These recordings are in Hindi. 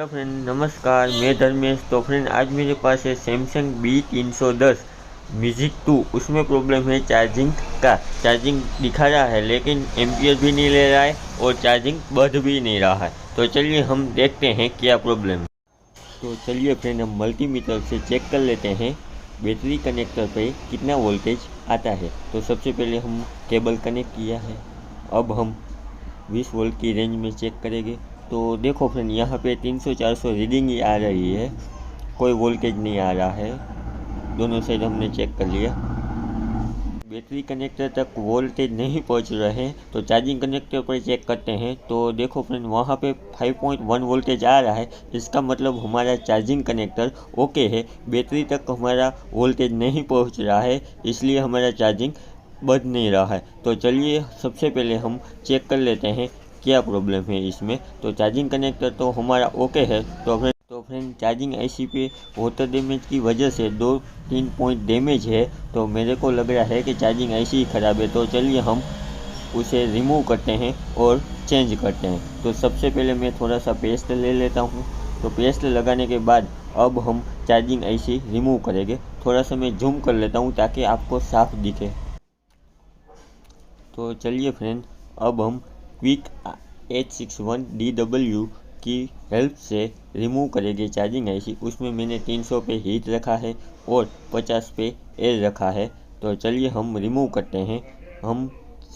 हेलो फ्रेंड, नमस्कार। मैं धर्मेश। तो फ्रेंड, आज मेरे पास है सैमसंग B310 म्यूजिक 2। उसमें प्रॉब्लम है चार्जिंग का। चार्जिंग दिखा रहा है लेकिन एम्पियर भी नहीं ले रहा है और चार्जिंग बढ़ भी नहीं रहा है। तो चलिए हम देखते हैं क्या प्रॉब्लम है। तो चलिए फ्रेंड, हम मल्टीमीटर से चेक कर लेते हैं बैटरी कनेक्टर पे कितना वोल्टेज आता है। तो सबसे पहले हम केबल कनेक्ट किया है। अब हम 20 वोल्ट की रेंज में चेक करेंगे। तो देखो फ्रेंड, यहाँ पे 300-400 रीडिंग ही आ रही है, कोई वोल्टेज नहीं आ रहा है। दोनों साइड हमने चेक कर लिया, बैटरी कनेक्टर तक वोल्टेज नहीं पहुँच रहे हैं। तो चार्जिंग कनेक्टर पर चेक करते हैं। तो देखो फ्रेंड, वहाँ पे 5.1 वोल्टेज आ रहा है। इसका मतलब हमारा चार्जिंग कनेक्टर ओके है, बैटरी तक हमारा वोल्टेज नहीं पहुँच रहा है, इसलिए हमारा चार्जिंग बढ़ नहीं रहा है। तो चलिए सबसे पहले हम चेक कर लेते हैं क्या प्रॉब्लम है इसमें। तो चार्जिंग कनेक्टर तो हमारा ओके है। तो फ्रेंड चार्जिंग आईसी पे वाटर डैमेज की वजह से 2-3 पॉइंट डैमेज है। तो मेरे को लग रहा है कि चार्जिंग आईसी ही ख़राब है। तो चलिए हम उसे रिमूव करते हैं और चेंज करते हैं। तो सबसे पहले मैं थोड़ा सा पेस्ट ले लेता हूँ। तो पेस्ट लगाने के बाद अब हम चार्जिंग आईसी रिमूव करेंगे। थोड़ा सा मैं जूम कर लेता हूँ ताकि आपको साफ दिखे। तो चलिए फ्रेंड, अब हम क्विक H61DW की हेल्प से रिमूव करेंगे चार्जिंग आईसी। उसमें मैंने 300 पे हीट रखा है और 50 पे एयर रखा है। तो चलिए हम रिमूव करते हैं। हम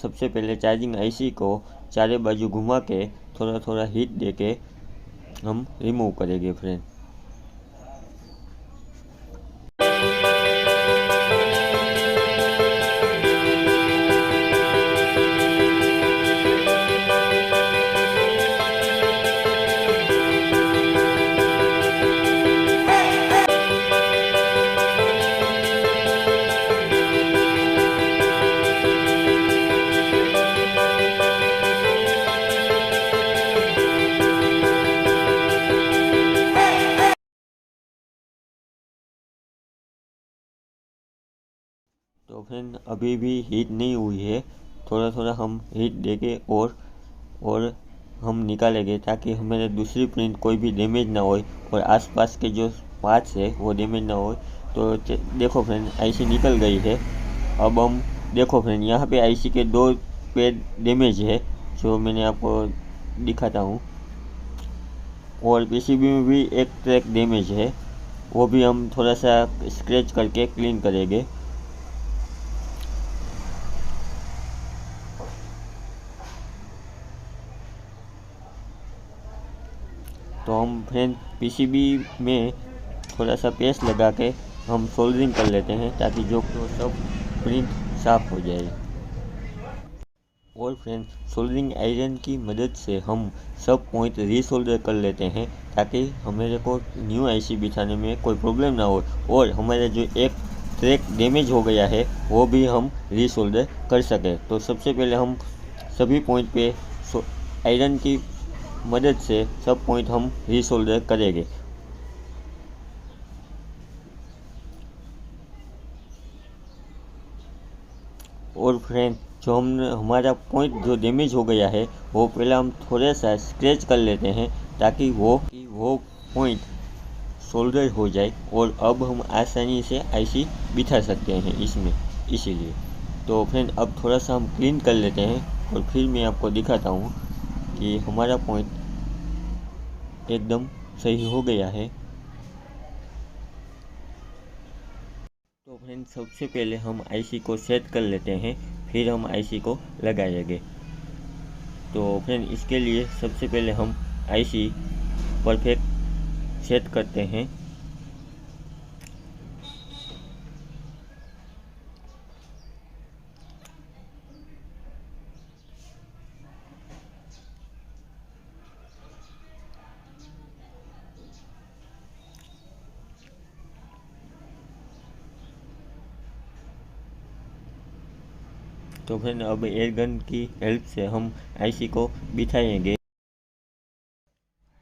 सबसे पहले चार्जिंग आईसी को चारे बाजू घुमा के थोड़ा थोड़ा हीट दे के हम रिमूव करेंगे फ्रेंड। तो फ्रेंड अभी भी हीट नहीं हुई है। थोड़ा थोड़ा हम हीट देके और हम निकालेंगे ताकि हमारे दूसरी प्रिंट कोई भी डैमेज ना हो और आसपास के जो पार्ट्स है वो डैमेज ना हो। तो देखो फ्रेंड, आईसी निकल गई है। अब हम देखो फ्रेंड, यहाँ पे आईसी के 2 पेड डैमेज है जो मैंने आपको दिखाता हूँ। और पीसीबी में भी एक ट्रैक डैमेज है, वो भी हम थोड़ा सा स्क्रैच करके क्लीन करेंगे। तो हम फ्रेंड पीसीबी में थोड़ा सा पेस्ट लगा के हम सोल्डरिंग कर लेते हैं ताकि जो तो सब प्रिंट साफ हो जाए। और फ्रेंड सोल्डरिंग आयरन की मदद से हम सब पॉइंट रीसोल्डर कर लेते हैं ताकि हमारे को न्यू आईसी बिठाने में कोई प्रॉब्लम ना हो और हमारा जो एक ट्रैक डैमेज हो गया है वो भी हम रीसोल्डर कर सकें। तो सबसे पहले हम सभी पॉइंट पे आयरन की मदद से सब पॉइंट हम रीसोल्डर करेंगे। और फ्रेंड जो हमारा पॉइंट जो डैमेज हो गया है वो पहले हम थोड़ा सा स्क्रैच कर लेते हैं ताकि वो पॉइंट सोल्डर हो जाए और अब हम आसानी से आईसी बिठा सकते हैं इसमें, इसीलिए। तो फ्रेंड अब थोड़ा सा हम क्लीन कर लेते हैं और फिर मैं आपको दिखाता हूँ कि हमारा पॉइंट एकदम सही हो गया है। तो फ्रेंड सबसे पहले हम आईसी को सेट कर लेते हैं, फिर हम आईसी को लगाएंगे। तो फ्रेंड इसके लिए सबसे पहले हम आईसी परफेक्ट सेट करते हैं। तो फ्रेंड अब एयर गन की हेल्प से हम आईसी को बिठाएंगे।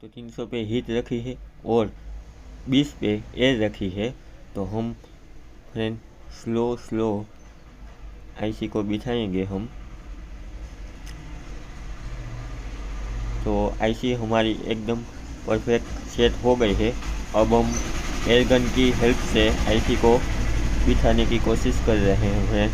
तो 300 पे हीट रखी है और 20 पे एयर रखी है। तो हम फ्रेंड स्लो आईसी को बिठाएंगे हम। तो आईसी हमारी एकदम परफेक्ट सेट हो गई है। अब हम एयर गन की हेल्प से आईसी को बिठाने की कोशिश कर रहे हैं।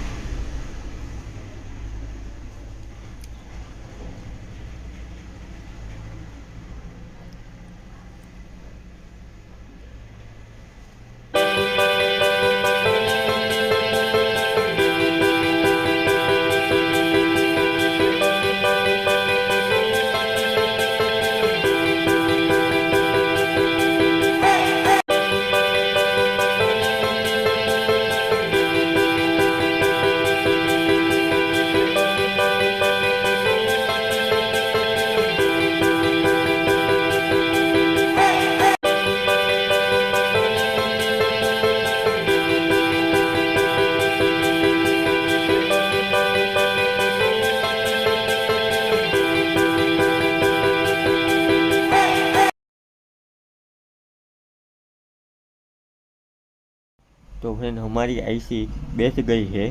तो फ्रेंड हमारी आईसी बैठ गई है।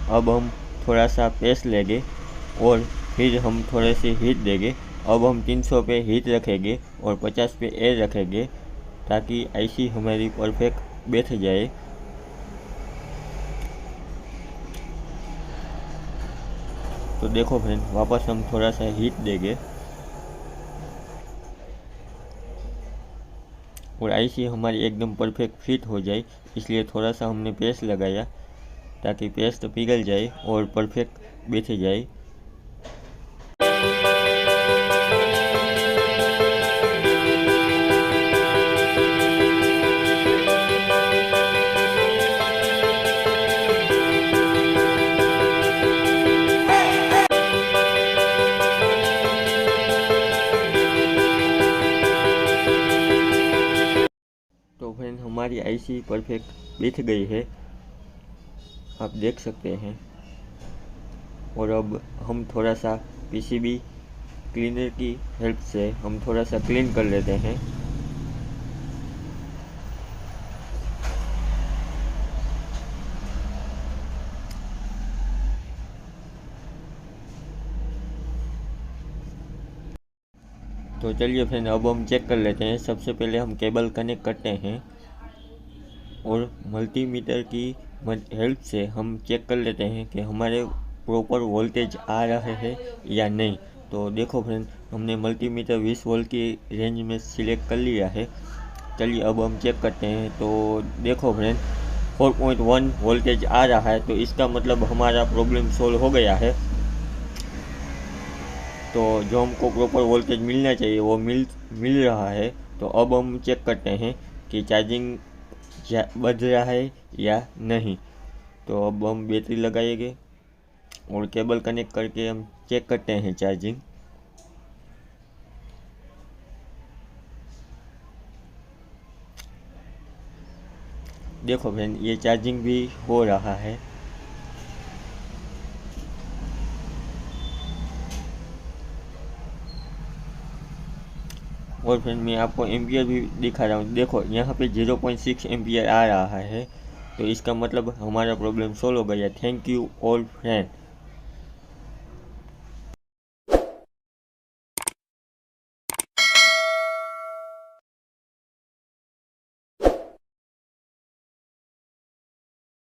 अब हम थोड़ा सा पेस्ट लेंगे और फिर हम थोड़े से हीट देंगे। अब हम 300 पे हीट रखेंगे और 50 पे एयर रखेंगे ताकि आईसी हमारी परफेक्ट बैठ जाए। तो देखो फ्रेंड, वापस हम थोड़ा सा हीट देंगे और आईसी हमारी एकदम परफेक्ट फिट हो जाए, इसलिए थोड़ा सा हमने पेस्ट लगाया ताकि पेस्ट पिघल जाए और परफेक्ट बैठ जाए। तो फ्रेंड हमारी आईसी परफेक्ट बैठ गई है, आप देख सकते हैं। और अब हम थोड़ा सा पीसीबी क्लीनर की हेल्प से हम थोड़ा सा क्लीन कर लेते हैं। तो चलिए फ्रेंड, अब हम चेक कर लेते हैं। सबसे पहले हम केबल कनेक्ट करते हैं और मल्टीमीटर की हेल्प से हम चेक कर लेते हैं कि हमारे प्रॉपर वोल्टेज आ रहे हैं या नहीं। तो देखो फ्रेंड, हमने मल्टीमीटर 20 वोल्ट की रेंज में सिलेक्ट कर लिया है। चलिए अब हम चेक करते हैं। तो देखो फ्रेंड, 4.1 वोल्टेज आ रहा है, तो इसका मतलब हमारा प्रॉब्लम सोल्व हो गया है। तो जो हमको प्रॉपर वोल्टेज मिलना चाहिए वो मिल रहा है। तो अब हम चेक करते हैं कि चार्जिंग बढ़ रहा है या नहीं। तो अब हम बैटरी लगाएंगे और केबल कनेक्ट करके हम चेक करते हैं चार्जिंग। देखो फ्रेंड, ये चार्जिंग भी हो रहा है। और फ्रेंड मैं आपको एम्पियर भी दिखा रहा हूँ। देखो यहाँ पे 0.6 एम्पियर आ रहा है, तो इसका मतलब हमारा प्रॉब्लम सोल्व हो गया। Thank you all friend.